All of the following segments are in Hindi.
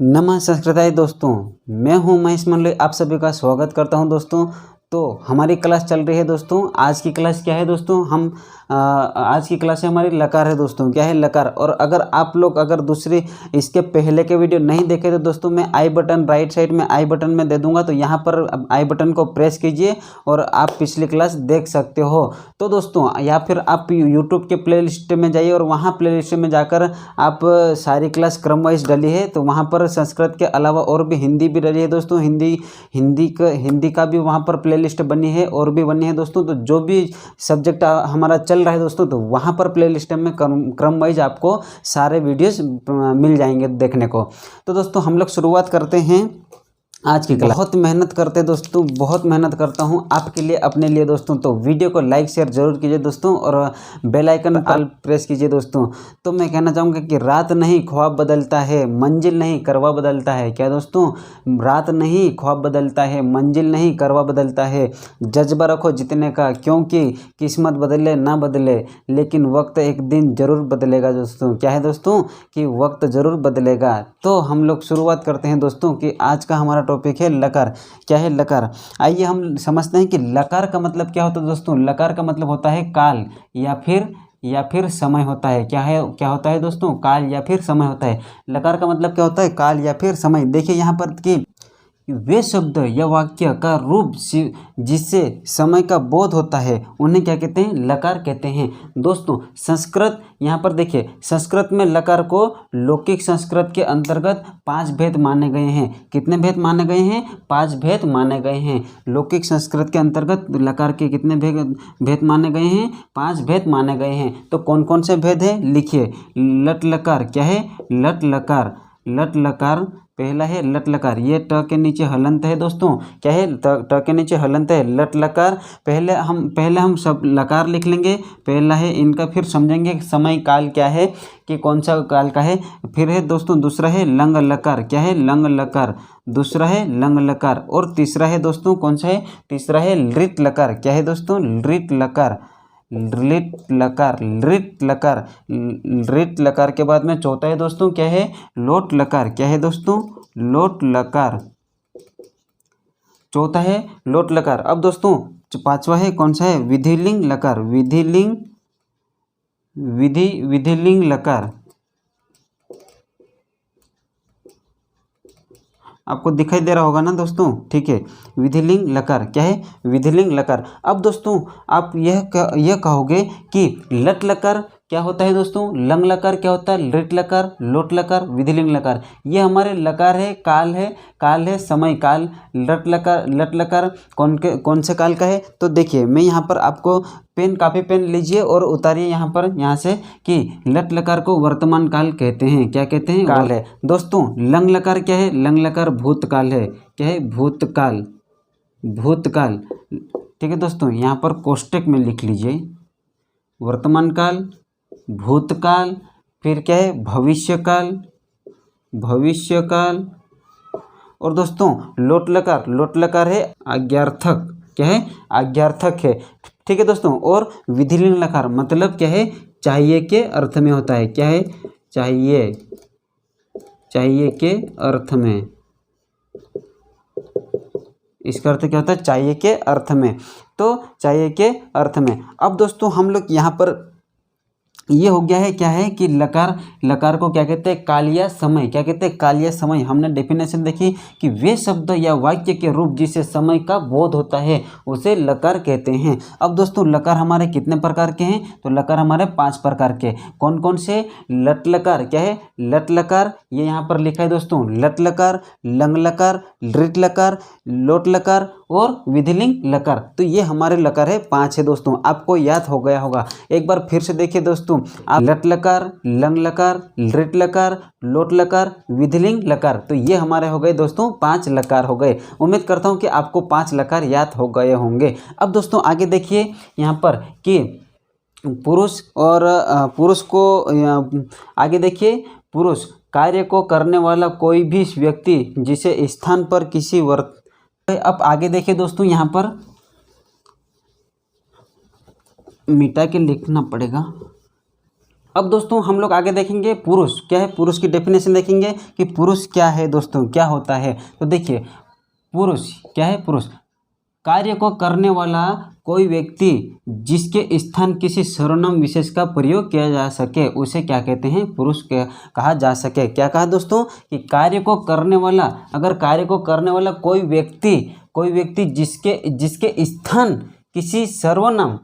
नमः संस्कृताय दोस्तों, मैं हूं महेश मंडले। आप सभी का स्वागत करता हूं दोस्तों। तो हमारी क्लास चल रही है दोस्तों। आज की क्लास क्या है दोस्तों? आज की क्लास है हमारी लकार है दोस्तों। क्या है? लकार। और अगर आप लोग दूसरी इसके पहले के वीडियो नहीं देखे तो दोस्तों मैं आई बटन राइट साइड में आई बटन में दे दूंगा, तो यहाँ पर आई बटन को प्रेस कीजिए और आप पिछली क्लास देख सकते हो। तो दोस्तों या फिर आप यूट्यूब के प्लेलिस्ट में जाइए और वहाँ प्लेलिस्ट में जाकर आप सारी क्लास क्रम वाइज डली है, तो वहाँ पर संस्कृत के अलावा और भी हिंदी भी डली है दोस्तों। हिंदी का भी वहाँ पर प्लेलिस्ट बनी है और भी बनी है दोस्तों। तो जो भी सब्जेक्ट हमारा चल रहा है दोस्तों, तो वहाँ पर प्लेलिस्ट में क्रम वाइज आपको सारे वीडियोस मिल जाएंगे देखने को। तो दोस्तों हम लोग शुरुआत करते हैं आज की क्लास। बहुत मेहनत करते हैं दोस्तों, बहुत मेहनत करता हूं आपके लिए, अपने लिए दोस्तों। तो वीडियो को लाइक शेयर जरूर कीजिए दोस्तों और बेल आइकन ऑल प्रेस कीजिए दोस्तों। तो मैं कहना चाहूँगा कि रात नहीं ख्वाब बदलता है, मंजिल नहीं करवा बदलता है। क्या दोस्तों? रात नहीं ख्वाब बदलता है, मंजिल नहीं करवा बदलता है। जज्बा रखो जीतने का, क्योंकि किस्मत बदले ना बदले लेकिन वक्त एक दिन ज़रूर बदलेगा दोस्तों। क्या है दोस्तों? कि वक्त ज़रूर बदलेगा। तो हम लोग शुरुआत करते हैं दोस्तों कि आज का हमारा टॉपिक है लकार। क्या है? लकार। आइए हम समझते हैं कि लकार का मतलब क्या होता है दोस्तों। लकार का मतलब होता है काल या फिर समय होता है। क्या होता है दोस्तों? काल या फिर समय होता है। लकार का मतलब क्या होता है? काल या फिर समय। देखिए यहाँ पर कि वे शब्द या वाक्य का रूप जिससे समय का बोध होता है उन्हें क्या कहते हैं? लकार कहते हैं दोस्तों। संस्कृत, यहाँ पर देखिए, संस्कृत में लकार को लौकिक संस्कृत के अंतर्गत 5 भेद माने गए हैं। कितने भेद माने गए हैं? 5 भेद माने गए हैं। लौकिक संस्कृत के अंतर्गत लकार के कितने भेद माने गए हैं? 5 भेद माने गए हैं। तो कौन कौन से भेद है? लिखिए। लट लकार। क्या है? लट लकार। लट लकार पहला है लट लकार। ये ट के नीचे हलंत है दोस्तों। क्या है? ट के नीचे हलंत है, लट लकार। पहले हम सब लकार लिख लेंगे, पहला है इनका, फिर समझेंगे समय काल क्या है, कि कौन सा काल का है। फिर है दोस्तों दूसरा है लंग लकार। क्या है? लंग लकार। दूसरा है लंग लकार। और तीसरा है दोस्तों कौन सा है? तीसरा है लृत लकार। क्या है दोस्तों? लृत लकार। लृत लकार। लृत लकार। लृत लकार के बाद में चौथा है दोस्तों क्या है? लोट लकार। क्या है दोस्तों? लोट लकार। चौथा है लोट लकार। अब दोस्तों पांचवा है कौन सा है? विधिलिंग लकार। विधिलिंग लकार। आपको दिखाई दे रहा होगा ना दोस्तों? ठीक है, विधिलिंग लकार। क्या है? विधिलिंग लकार। अब दोस्तों आप यह कहोगे कि लट लकार क्या होता है दोस्तों, लंग लकार क्या होता है, लृत लकार, लोट लकार, विधिलिंग लकार, ये हमारे लकार है, काल है समय काल। लट लकार कौन से काल का है? तो देखिए मैं यहाँ पर आपको कापी पेन लीजिए और उतारिए यहाँ से कि लट लकार को वर्तमान काल कहते हैं। क्या कहते हैं? काल है दोस्तों। लंग लकार क्या है? लंग लकार भूतकाल है। क्या है? भूतकाल। ठीक है दोस्तों, यहाँ पर कोष्टक में लिख लीजिए वर्तमान काल, भूतकाल, फिर क्या है? भविष्यकाल। और दोस्तों लोट लकार है आज्ञार्थक। क्या है? आज्ञार्थक है। ठीक है दोस्तों। और विधिलिंग लकार मतलब क्या है? चाहिए के अर्थ में होता है। क्या है? चाहिए के अर्थ में। इसका अर्थ क्या होता है? चाहिए के अर्थ में। तो चाहिए के अर्थ में। अब दोस्तों हम लोग यहाँ पर ये हो गया है, क्या है कि लकार को क्या कहते हैं? काल या समय। क्या कहते हैं? काल या समय। हमने डेफिनेशन देखी कि वे शब्द या वाक्य के रूप जिसे समय का बोध होता है उसे लकार कहते हैं। अब दोस्तों लकार हमारे कितने प्रकार के हैं? तो लकार हमारे 5 प्रकार के। कौन कौन से? लट लकार। क्या है? लट लकार, ये यहाँ पर लिखा है दोस्तों, लट लकार, लंग लकार, लृत लकार, लोट लकार और विधिलिंग लकार। तो ये हमारे लकार है 5 है दोस्तों। आपको याद हो गया होगा। एक बार फिर से देखिए दोस्तों, आप लट लकार, लंग लकार, लृत लकार, लोट लकार, विधिलिंग लकार, तो ये हमारे हो गए दोस्तों 5 लकार हो गए। उम्मीद करता हूँ कि आपको 5 लकार याद हो गए होंगे। अब दोस्तों आगे देखिए यहाँ पर कि पुरुष को आगे देखिए, पुरुष कार्य को करने वाला कोई भी व्यक्ति जिसे स्थान पर किसी अब आगे देखिए दोस्तों, यहाँ पर मिटा के लिखना पड़ेगा। अब दोस्तों हम लोग आगे देखेंगे पुरुष क्या है, पुरुष की डेफिनेशन देखेंगे कि पुरुष क्या है दोस्तों, क्या होता है। तो देखिए पुरुष क्या है, पुरुष कार्य को करने वाला कोई व्यक्ति जिसके स्थान किसी सर्वनाम विशेष का प्रयोग किया जा सके उसे क्या कहते हैं, पुरुष कहा जा सके। क्या कहा दोस्तों कि कार्य को करने वाला, अगर कार्य को करने वाला कोई व्यक्ति जिसके स्थान किसी सर्वनाम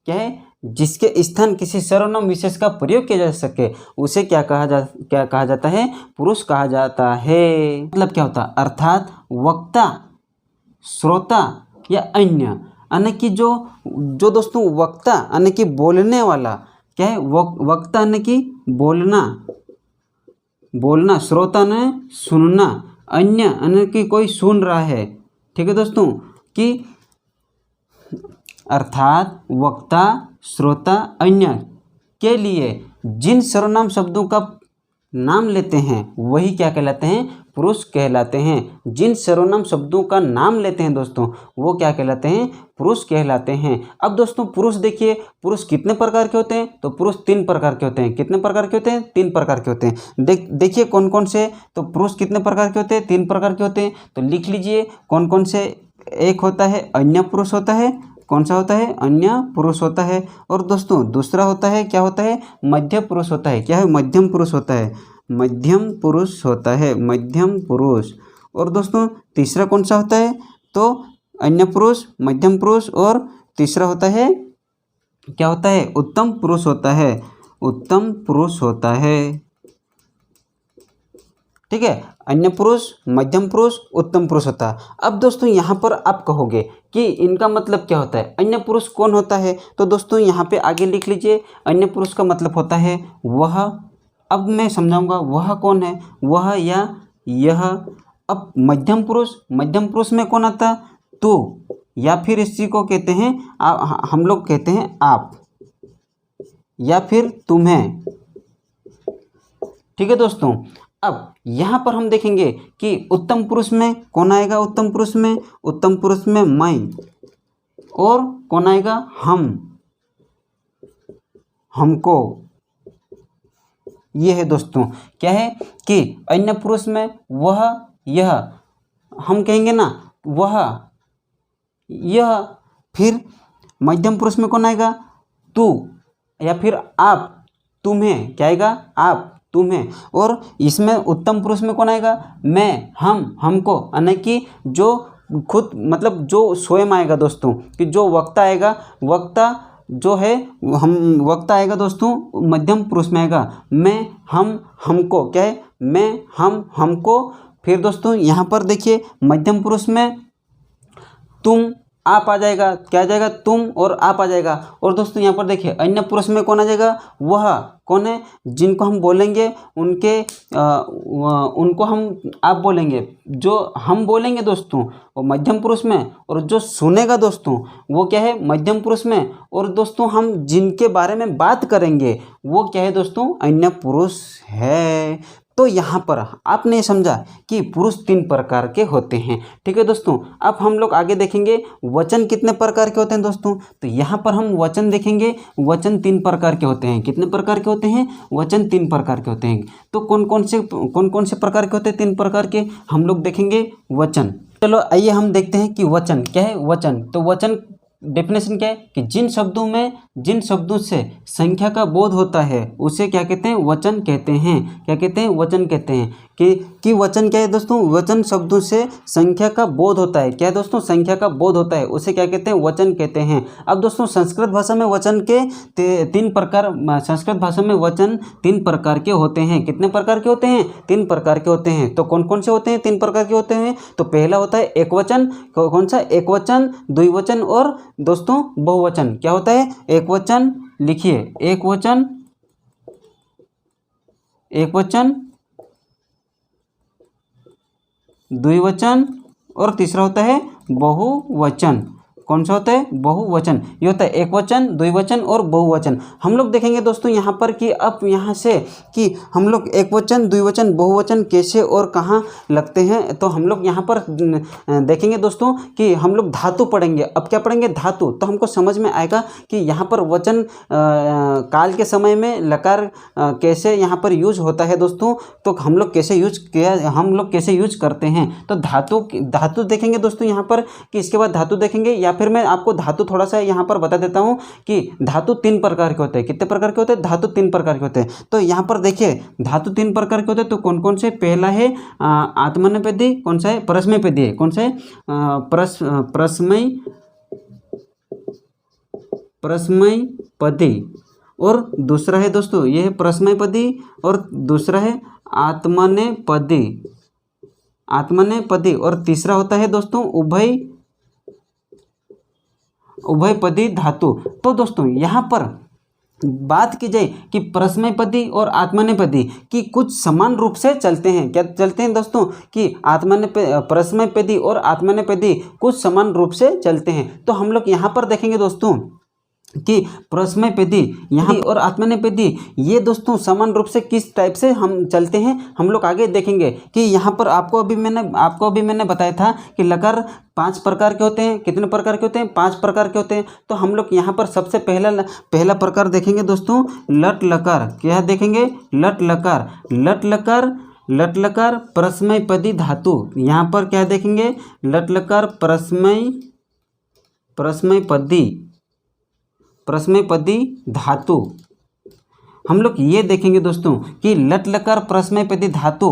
क्या है, जिसके स्थान किसी सर्वनाम विशेष का प्रयोग किया जा सके उसे क्या कहा जाता है, पुरुष कहा जाता है। मतलब क्या होता है, अर्थात वक्ता, श्रोता या अन्य, यानी कि जो दोस्तों वक्ता यानी कि बोलने वाला क्या है, वक्ता यानी कि बोलना, श्रोता ने सुनना, अन्य यानी कि कोई सुन रहा है। ठीक है दोस्तों, कि अर्थात वक्ता, श्रोता, अन्य के लिए जिन सर्वनाम शब्दों का नाम लेते हैं वही क्या कहलाते हैं, पुरुष कहलाते हैं। जिन सर्वनाम शब्दों का नाम लेते हैं दोस्तों वो क्या कहलाते हैं, पुरुष कहलाते हैं। अब दोस्तों पुरुष देखिए, पुरुष कितने प्रकार के होते हैं, तो पुरुष 3 प्रकार के होते हैं। कितने प्रकार के होते हैं, 3 प्रकार के होते हैं। देखिए कौन कौन से, तो पुरुष कितने प्रकार के होते हैं, 3 प्रकार के होते हैं। तो लिख लीजिए कौन कौन से। एक होता है अन्य पुरुष होता है, कौन सा होता है, अन्य पुरुष होता है। और दोस्तों दूसरा होता है, क्या होता है, मध्य पुरुष होता है। क्या है, मध्यम पुरुष होता है, मध्यम पुरुष होता है, मध्यम पुरुष। और दोस्तों तीसरा कौन सा होता है, तो अन्य पुरुष, मध्यम पुरुष और तीसरा होता है, क्या होता है, उत्तम पुरुष होता है, उत्तम पुरुष होता है। ठीक है, अन्य पुरुष, मध्यम पुरुष, उत्तम पुरुष होता है। अब दोस्तों यहाँ पर आप कहोगे कि इनका मतलब क्या होता है, अन्य पुरुष कौन होता है, तो दोस्तों यहाँ पे आगे लिख लीजिए। अन्य पुरुष का मतलब होता है वह, अब मैं समझाऊंगा वह कौन है, वह या यह। अब मध्यम पुरुष में कौन आता है, तू, या फिर इसी को कहते हैं हम लोग कहते हैं आप, या फिर तुम्हें। ठीक है दोस्तों, अब यहाँ पर हम देखेंगे कि उत्तम पुरुष में कौन आएगा, उत्तम पुरुष में मैं, और कौन आएगा, हम, हमको। ये है दोस्तों, क्या है कि अन्य पुरुष में वह, यह, हम कहेंगे ना वह, यह। फिर मध्यम पुरुष में कौन आएगा, तू, या फिर आप, तुम्हें, क्या आएगा, आप, तुम्हें। और इसमें उत्तम पुरुष में कौन आएगा, मैं, हम, हमको, यानी कि जो खुद मतलब जो स्वयं आएगा दोस्तों, कि जो वक्ता आएगा, वक्ता जो है हम, वक्ता आएगा दोस्तों मध्यम पुरुष में आएगा, मैं, हम, हमको। क्या है, मैं, हम, हमको। फिर दोस्तों यहाँ पर देखिए मध्यम पुरुष में तुम, आप आ जाएगा, क्या आ जाएगा, तुम और आप आ जाएगा। और दोस्तों यहाँ पर देखिए अन्य पुरुष में कौन आ जाएगा, वह कौन है, जिनको हम बोलेंगे उनको हम आप बोलेंगे, जो हम बोलेंगे दोस्तों वो मध्यम पुरुष में, और जो सुनेगा दोस्तों वो क्या है, मध्यम पुरुष में। और दोस्तों हम जिनके बारे में बात करेंगे वो क्या है दोस्तों, अन्य पुरुष है। तो यहाँ पर आपने समझा कि पुरुष 3 प्रकार के होते हैं। ठीक है दोस्तों, अब हम लोग आगे देखेंगे वचन कितने प्रकार के होते हैं दोस्तों। तो यहाँ पर हम वचन देखेंगे, वचन 3 प्रकार के होते हैं। कितने प्रकार के होते हैं, वचन 3 प्रकार के होते हैं। तो कौन कौन से प्रकार के होते हैं, 3 प्रकार के हम लोग देखेंगे वचन। चलो आइए हम देखते हैं कि वचन क्या है। वचन, तो वचन डेफिनेशन क्या है कि जिन शब्दों से संख्या का बोध होता है उसे क्या कहते हैं, वचन कहते हैं। क्या कहते हैं, वचन कहते हैं। कि वचन क्या है दोस्तों, वचन शब्दों से संख्या का बोध होता है। क्या है दोस्तों, संख्या का बोध होता है, उसे क्या कहते हैं, वचन कहते हैं। अब दोस्तों संस्कृत भाषा में वचन के 3 प्रकार, संस्कृत भाषा में वचन 3 प्रकार के होते हैं। कितने प्रकार के होते हैं, 3 प्रकार के होते हैं। तो कौन कौन से होते हैं, 3 प्रकार के होते हैं। तो पहला होता है एक वचन, कौन सा, एक वचन, द्विवचन और दोस्तों बहुवचन। क्या होता है, एक वचन, लिखिए एक वचन, द्विवचन और तीसरा होता है बहुवचन। कौन सा होता है, बहुवचन। ये होता है एक वचन, द्विवचन और बहुवचन। हम लोग देखेंगे दोस्तों यहाँ पर कि अब यहाँ से कि हम लोग एक वचन, द्विवचन, बहुवचन कैसे और कहाँ लगते हैं। तो हम लोग यहाँ पर देखेंगे दोस्तों कि हम लोग धातु पढ़ेंगे। अब क्या पढ़ेंगे, धातु। तो हमको समझ में आएगा कि यहाँ पर वचन काल के समय में लकार कैसे यहाँ पर यूज होता है दोस्तों। तो हम लोग कैसे यूज करते हैं। तो धातु देखेंगे दोस्तों यहाँ पर कि इसके बाद धातु देखेंगे, या फिर मैं आपको धातु थोड़ा सा यहाँ पर बता देता हूँ कि धातु 3 प्रकार के होते हैं। कितने प्रकार के होते हैं, धातु 3 प्रकार के होते हैं। तो यहाँ पर देखिए धातु 3 प्रकार के होते हैं। तो कौन कौन से, पहला है आत्मनेपदी, कौन सा है, परस्मैपदी है, कौन सा है, परस्मैपदी, और दूसरा है दोस्तों ये है परस्मैपदी, और दूसरा है आत्मनेपदी, और तीसरा होता है दोस्तों उभयपदी धातु। तो दोस्तों यहाँ पर बात की जाए कि परस्मैपदी और आत्मनेपदी की कुछ समान रूप से चलते हैं। क्या चलते हैं दोस्तों कि परस्मैपदी और आत्मनेपदी कुछ समान रूप से चलते हैं। तो हम लोग यहाँ पर देखेंगे दोस्तों कि परस्मैपदी यहाँ और आत्मनेपदी ये दोस्तों समान रूप से किस टाइप से हम चलते हैं, हम लोग आगे देखेंगे। कि यहाँ पर आपको अभी मैंने बताया था कि लकार 5 प्रकार के होते हैं। कितने प्रकार के होते हैं, 5 प्रकार के होते हैं। तो हम लोग यहाँ पर सबसे पहला प्रकार देखेंगे दोस्तों, लट लकार। क्या देखेंगे, लट लकार परस्मैपदी धातु। यहाँ पर क्या देखेंगे, लट लकार परस्मैपदी धातु। हम लोग ये देखेंगे दोस्तों कि लट लकार परस्मैपदी धातु